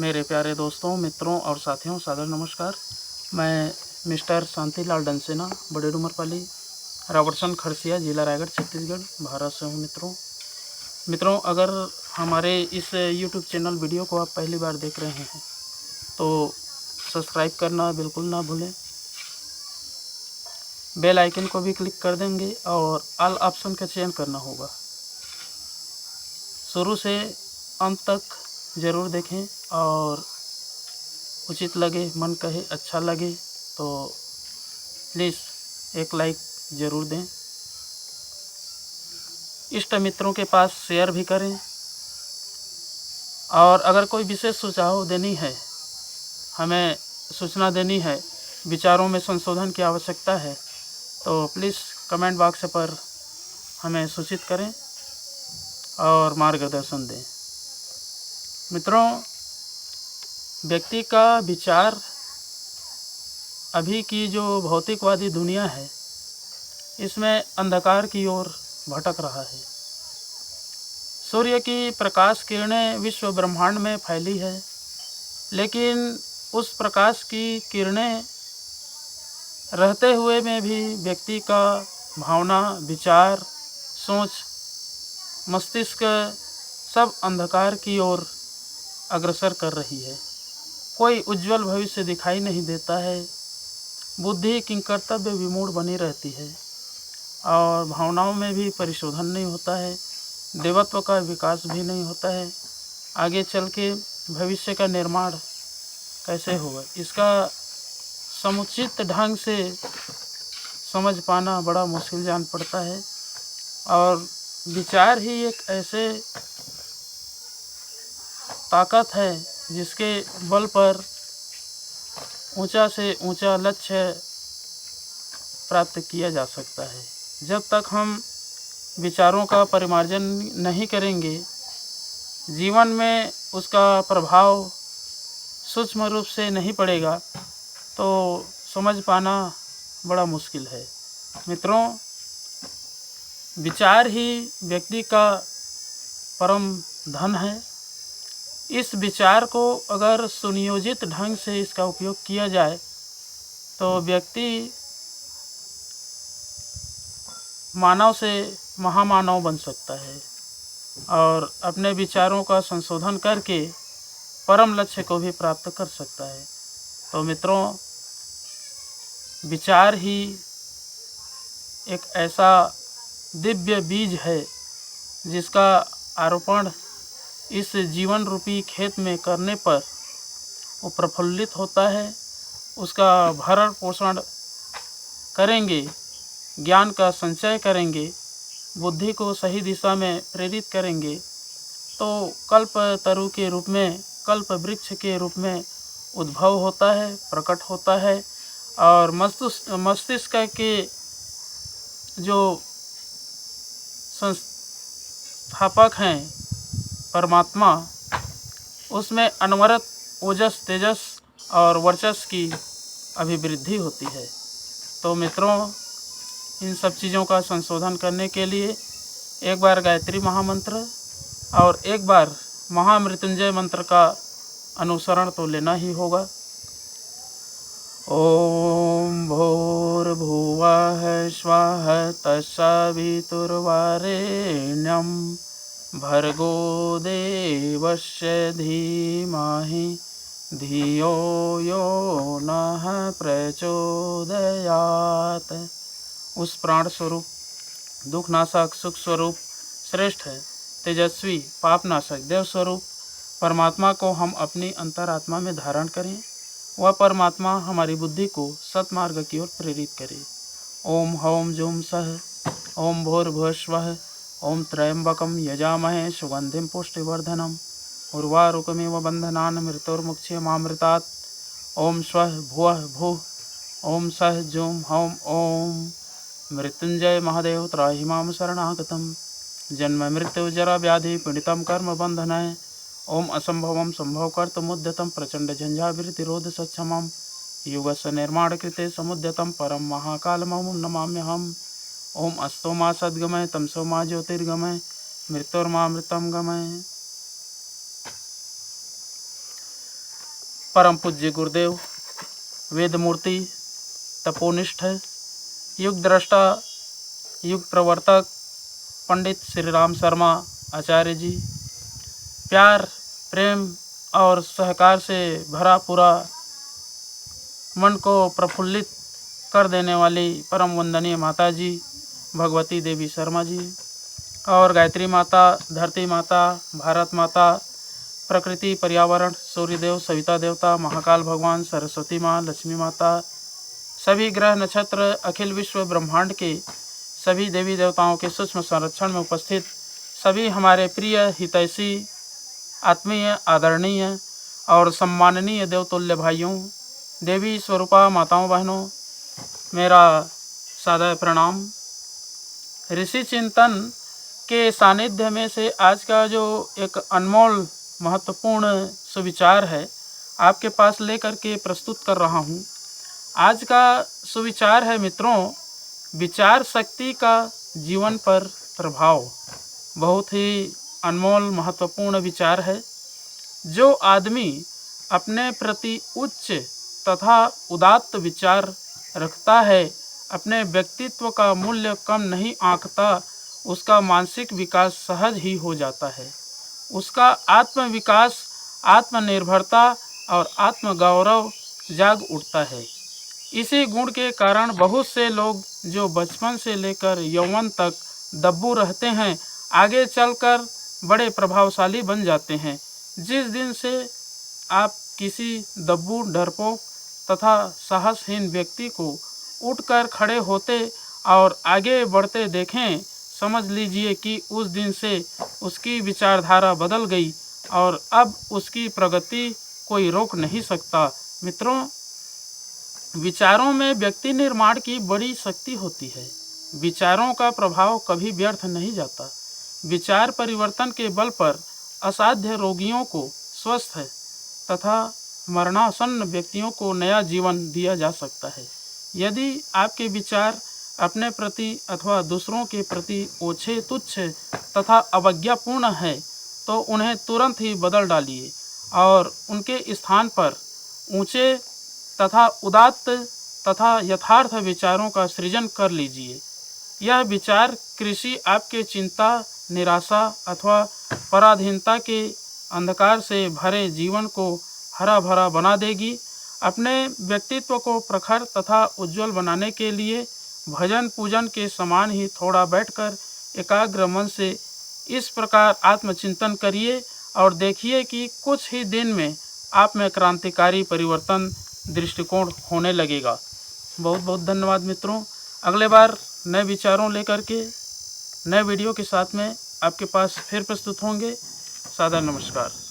मेरे प्यारे दोस्तों, मित्रों और साथियों, सादर नमस्कार। मैं मिस्टर शांतिलाल डंसेना, बड़े डूमरपाली, रावटसन खड़सिया, जिला रायगढ़, छत्तीसगढ़, भारत से हूँ। मित्रों, अगर हमारे इस यूट्यूब चैनल वीडियो को आप पहली बार देख रहे हैं तो सब्सक्राइब करना बिल्कुल ना भूलें। बेल आइकन को भी क्लिक कर देंगे और ऑल ऑप्शन का चयन करना होगा। शुरू से अंत तक ज़रूर देखें और उचित लगे, मन कहे, अच्छा लगे तो प्लीज़ एक लाइक ज़रूर दें। इष्ट मित्रों के पास शेयर भी करें। और अगर कोई विशेष सुझाव देनी है, हमें सूचना देनी है, विचारों में संशोधन की आवश्यकता है तो प्लीज़ कमेंट बॉक्स पर हमें सूचित करें और मार्गदर्शन दें। मित्रों, व्यक्ति का विचार अभी की जो भौतिकवादी दुनिया है इसमें अंधकार की ओर भटक रहा है। सूर्य की प्रकाश किरणें विश्व ब्रह्मांड में फैली है, लेकिन उस प्रकाश की किरणें रहते हुए में भी व्यक्ति का भावना, विचार, सोच, मस्तिष्क सब अंधकार की ओर अग्रसर कर रही है। कोई उज्जवल भविष्य दिखाई नहीं देता है। बुद्धि किंकर्तव्य विमूढ़ बनी रहती है और भावनाओं में भी परिशोधन नहीं होता है। देवत्व का विकास भी नहीं होता है। आगे चल के भविष्य का निर्माण कैसे होगा, इसका समुचित ढंग से समझ पाना बड़ा मुश्किल जान पड़ता है। और विचार ही एक ऐसे ताकत है जिसके बल पर ऊंचा से ऊंचा लक्ष्य प्राप्त किया जा सकता है। जब तक हम विचारों का परिमार्जन नहीं करेंगे, जीवन में उसका प्रभाव सूक्ष्म रूप से नहीं पड़ेगा तो समझ पाना बड़ा मुश्किल है। मित्रों, विचार ही व्यक्ति का परम धन है। इस विचार को अगर सुनियोजित ढंग से इसका उपयोग किया जाए तो व्यक्ति मानव से महामानव बन सकता है और अपने विचारों का संशोधन करके परम लक्ष्य को भी प्राप्त कर सकता है। तो मित्रों, विचार ही एक ऐसा दिव्य बीज है जिसका आरोपण इस जीवन रूपी खेत में करने पर वो प्रफुल्लित होता है। उसका भरण पोषण करेंगे, ज्ञान का संचय करेंगे, बुद्धि को सही दिशा में प्रेरित करेंगे तो कल्प तरु के रूप में, कल्प वृक्ष के रूप में उद्भव होता है, प्रकट होता है। और मस्तिष्क के जो संस्थापक हैं परमात्मा, उसमें अनवरत ओजस, तेजस और वर्चस्व की अभिवृद्धि होती है। तो मित्रों, इन सब चीज़ों का संशोधन करने के लिए एक बार गायत्री महामंत्र और एक बार महामृत्युंजय मंत्र का अनुसरण तो लेना ही होगा। ओम भूर्भुवः स्वः तत्सवितुर्वरेण्यं भर्गो देवस्य धीमहि धियो यो नः प्रचोदयात्। उस प्राण स्वरूप, दुखनाशक, सुख स्वरूप, श्रेष्ठ है, तेजस्वी, पापनाशक, देव स्वरूप परमात्मा को हम अपनी अंतरात्मा में धारण करें। वह परमात्मा हमारी बुद्धि को सतमार्ग की ओर प्रेरित करे। ओम हौम जूम सह, ओम भूर्भुवस्वः, ओम त्र्यंबकं यजामहे सुगंधिं पुष्टिवर्धनम् उर्वारुकमिव बन्धनान् मृत्योर्मुक्षीयमामृतात्। ओम स्वः भुवः भुः, ओम सः जूम हौम ओम। मृत्युंजय महादेव त्राहि मां शरणागतं। जन्म मृत्यु जरा व्याधि पीड़ितं कर्म बंधनाय। ओम असंभवं संभवकर्तुमुद्यतं प्रचंड झंझाविरतिरोध सक्षमं युगस्य निर्माण कृते समुद्यतं परम महाकालमं नमाम्यहम्। ओम अस्तो मा सद्गमय तमसो मा ज्योतिर्गमय मृत्योर्मा मृतं गमय। परम पूज्य गुरुदेव, वेद मूर्ति, तपोनिष्ठ, युग दृष्टा, युग प्रवर्तक पंडित श्री राम शर्मा आचार्य जी, प्यार, प्रेम और सहकार से भरा पूरा मन को प्रफुल्लित कर देने वाली परम वंदनीय माता जी भगवती देवी शर्मा जी, और गायत्री माता, धरती माता, भारत माता, प्रकृति, पर्यावरण, सूर्यदेव, सविता देवता, महाकाल भगवान, सरस्वती माँ, लक्ष्मी माता, सभी ग्रह नक्षत्र, अखिल विश्व ब्रह्मांड के सभी देवी देवताओं के सूक्ष्म संरक्षण में उपस्थित सभी हमारे प्रिय, हितैषी, आत्मीय, आदरणीय और सम्माननीय देवतुल्य भाइयों, देवी स्वरूपा माताओं, बहनों, मेरा सादर प्रणाम। ऋषि चिंतन के सानिध्य में से आज का जो एक अनमोल महत्वपूर्ण सुविचार है, आपके पास लेकर के प्रस्तुत कर रहा हूँ। आज का सुविचार है मित्रों, विचार शक्ति का जीवन पर प्रभाव। बहुत ही अनमोल महत्वपूर्ण विचार है। जो आदमी अपने प्रति उच्च तथा उदात्त विचार रखता है, अपने व्यक्तित्व का मूल्य कम नहीं आंकता, उसका मानसिक विकास सहज ही हो जाता है। उसका आत्मविकास, आत्मनिर्भरता और आत्मगौरव जाग उठता है। इसी गुण के कारण बहुत से लोग जो बचपन से लेकर यौवन तक दब्बू रहते हैं, आगे चलकर बड़े प्रभावशाली बन जाते हैं। जिस दिन से आप किसी दब्बू, डरपोक तथा साहसहीन व्यक्ति को उठकर खड़े होते और आगे बढ़ते देखें, समझ लीजिए कि उस दिन से उसकी विचारधारा बदल गई और अब उसकी प्रगति कोई रोक नहीं सकता। मित्रों, विचारों में व्यक्ति निर्माण की बड़ी शक्ति होती है। विचारों का प्रभाव कभी व्यर्थ नहीं जाता। विचार परिवर्तन के बल पर असाध्य रोगियों को स्वस्थ तथा मरणासन्न व्यक्तियों को नया जीवन दिया जा सकता है। यदि आपके विचार अपने प्रति अथवा दूसरों के प्रति ओछे, तुच्छ तथा अवज्ञापूर्ण है, तो उन्हें तुरंत ही बदल डालिए और उनके स्थान पर ऊंचे तथा उदात्त तथा यथार्थ विचारों का सृजन कर लीजिए। यह विचार कृषि आपके चिंता, निराशा अथवा पराधीनता के अंधकार से भरे जीवन को हरा भरा बना देगी। अपने व्यक्तित्व को प्रखर तथा उज्जवल बनाने के लिए भजन पूजन के समान ही थोड़ा बैठकर एकाग्र मन से इस प्रकार आत्मचिंतन करिए और देखिए कि कुछ ही दिन में आप में क्रांतिकारी परिवर्तन दृष्टिकोण होने लगेगा। बहुत बहुत धन्यवाद मित्रों। अगले बार नए विचारों लेकर के नए वीडियो के साथ में आपके पास फिर प्रस्तुत होंगे। सादर नमस्कार।